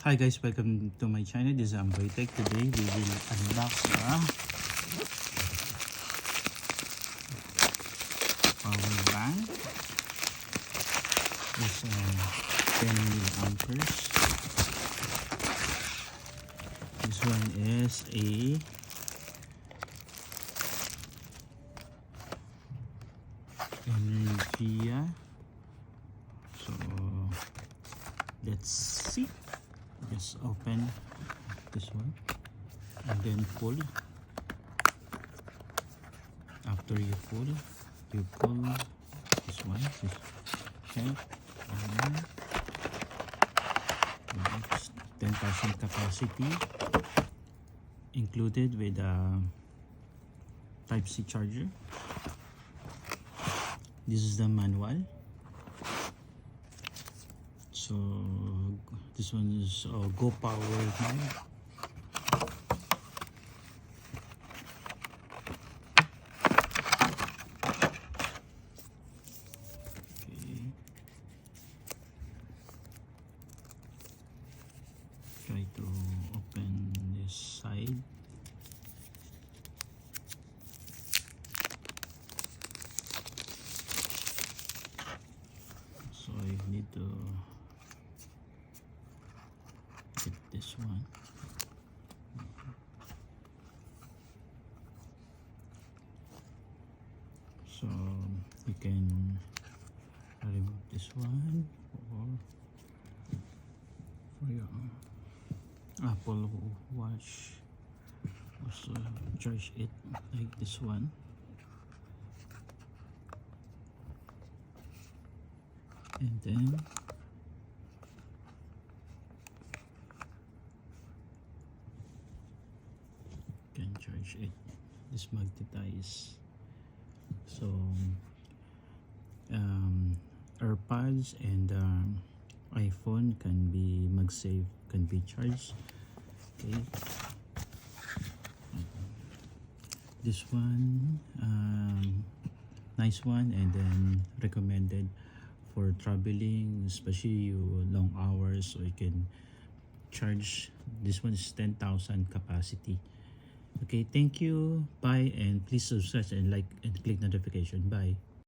Hi guys, welcome to my channel. This is Amboy Tech. Today we will unbox power bank. It's 10 milliamperes. This one is a Energia. So let's see. Just open this one and then pull. After you pull this one, this shelf, and it's 10,000 capacity included with a Type-C charger. This is the manual. So this one is Go Power mode. Okay. Try to open this side. So you need to get this one. So you can remove this one for your Apple Watch. Also charge it like this one. And then can charge it. This magnetize. So AirPods and iPhone can be MagSafe, can be charged. Okay. This one nice one, and then recommended for traveling, especially you long hours, so you can charge. This one is 10,000 capacity. Okay, thank you, bye, and please subscribe and like and click notification. Bye.